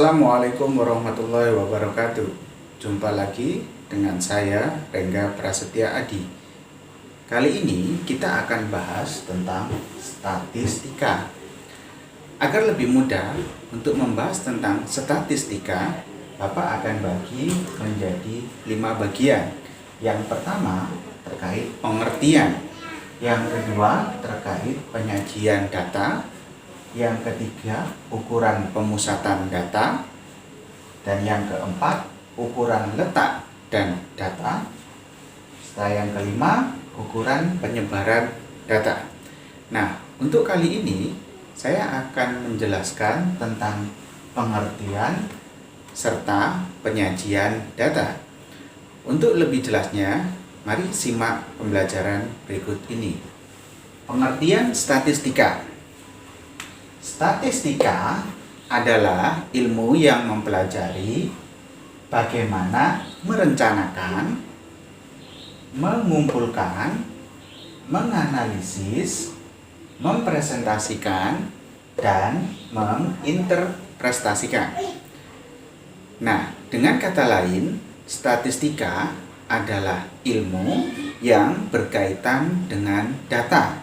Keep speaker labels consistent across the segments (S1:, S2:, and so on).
S1: Assalamualaikum warahmatullahi wabarakatuh. Jumpa lagi dengan saya, Rengga Prasetya Adi. Kali ini kita akan bahas tentang statistika. Agar lebih mudah untuk membahas tentang statistika, Bapak akan bagi menjadi 5 bagian. Yang pertama terkait pengertian, yang kedua terkait penyajian data, yang ketiga ukuran pemusatan data, dan yang keempat ukuran letak dan data, setelah yang kelima ukuran penyebaran data. Nah, untuk kali ini saya akan menjelaskan tentang pengertian serta penyajian data. Untuk lebih jelasnya, mari simak pembelajaran berikut ini. Pengertian statistika. Statistika adalah ilmu yang mempelajari bagaimana merencanakan, mengumpulkan, menganalisis, mempresentasikan, dan menginterpretasikan. Nah, dengan kata lain, statistika adalah ilmu yang berkaitan dengan data.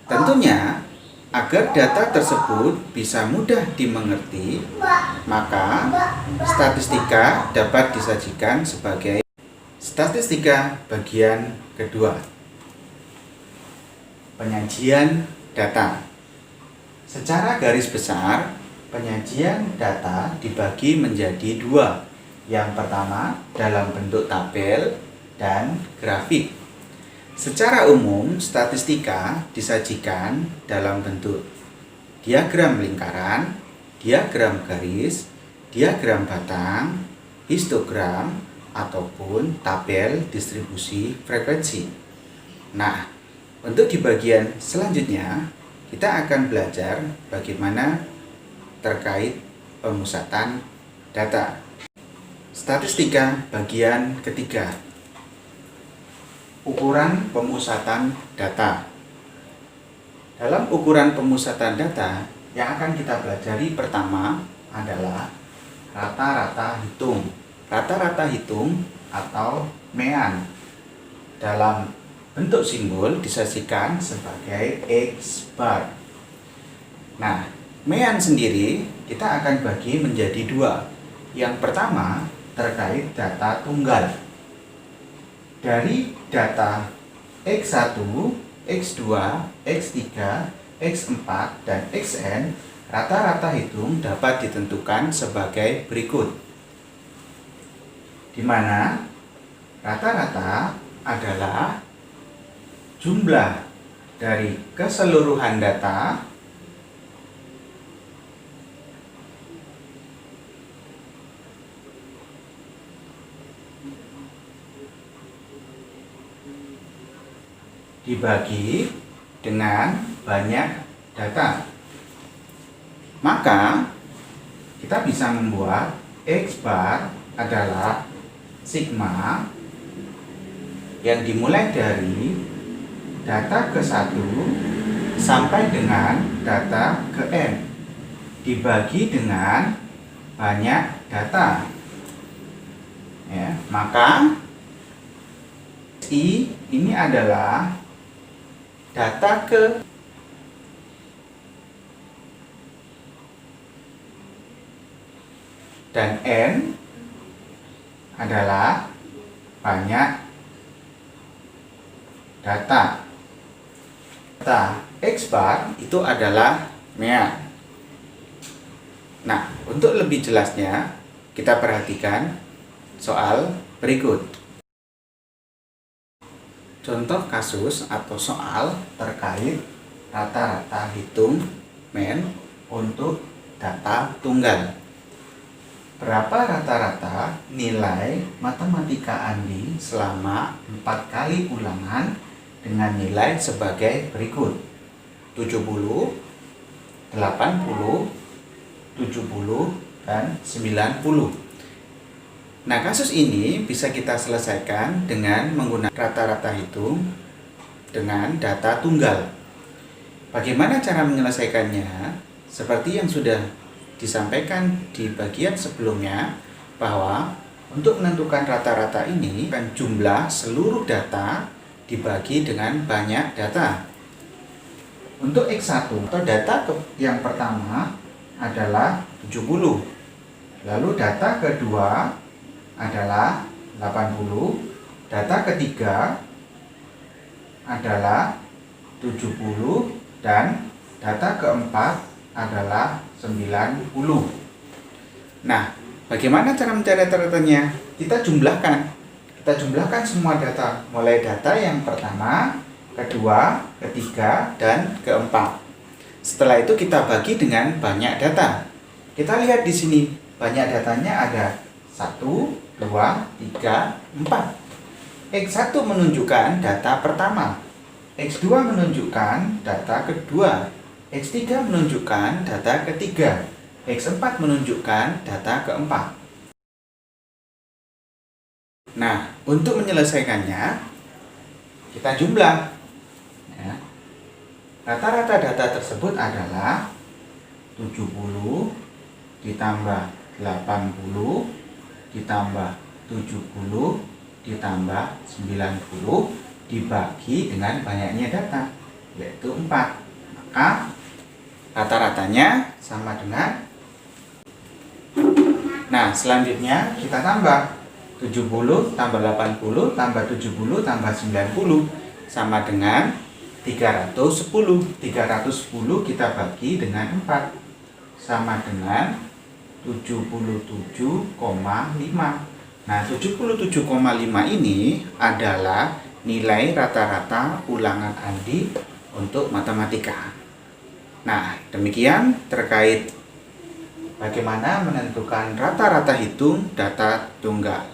S1: Tentunya, agar data tersebut bisa mudah dimengerti, maka statistika dapat disajikan sebagai statistika bagian kedua. Penyajian data. Secara garis besar, penyajian data dibagi menjadi 2. Yang pertama dalam bentuk tabel dan grafik. Secara umum, statistika disajikan dalam bentuk diagram lingkaran, diagram garis, diagram batang, histogram, ataupun tabel distribusi frekuensi. Nah, untuk di bagian selanjutnya, kita akan belajar bagaimana terkait pemusatan data. Statistika bagian ketiga. Ukuran pemusatan data. Dalam ukuran pemusatan data, yang akan kita pelajari pertama adalah rata-rata hitung. Rata-rata hitung atau MEAN dalam bentuk simbol disajikan sebagai X bar. Nah, MEAN sendiri kita akan bagi menjadi 2. Yang pertama terkait data tunggal. Dari data X1, X2, X3, X4, dan Xn, rata-rata hitung dapat ditentukan sebagai berikut. Di mana rata-rata adalah jumlah dari keseluruhan data dibagi dengan banyak data. Maka kita bisa membuat X bar adalah sigma yang dimulai dari data ke-1 sampai dengan data ke-n dibagi dengan banyak data. Ya, maka I ini adalah data ke dan N adalah banyak data. Data X bar itu adalah MEAN. Nah, untuk lebih jelasnya kita perhatikan soal berikut. Contoh kasus atau soal terkait rata-rata hitung MEN untuk data tunggal. Berapa rata-rata nilai matematika Andi selama 4 kali ulangan dengan nilai sebagai berikut: 70, 80, 70, dan 90. Nah, kasus ini bisa kita selesaikan dengan menggunakan rata-rata hitung dengan data tunggal. Bagaimana cara menyelesaikannya? Seperti yang sudah disampaikan di bagian sebelumnya bahwa untuk menentukan rata-rata ini kan jumlah seluruh data dibagi dengan banyak data. Untuk X1 atau data yang pertama adalah 70. Lalu data kedua adalah 80. Data ketiga adalah 70 dan data keempat adalah 90. Nah, bagaimana cara mencari rata-ratanya? Kita jumlahkan semua data, mulai data yang pertama, kedua, ketiga, dan keempat. Setelah itu kita bagi dengan banyak data. Kita lihat di sini, banyak datanya ada 1, 2, 3, 4. X1 menunjukkan data pertama, X2 menunjukkan data kedua, X3 menunjukkan data ketiga, X4 menunjukkan data keempat. Nah, untuk menyelesaikannya, kita jumlah. Ya. Rata-rata data tersebut adalah 70 ditambah 80 ditambah 70 ditambah 90 dibagi dengan banyaknya data, yaitu 4. Maka rata-ratanya sama dengan. Nah, selanjutnya kita tambah 70 tambah 80 tambah 70 tambah 90 sama dengan 310. 310 kita bagi dengan 4 sama dengan 77,5. Nah, 77,5 ini adalah nilai rata-rata ulangan Andi untuk matematika. Nah, demikian terkait bagaimana menentukan rata-rata hitung data tunggal.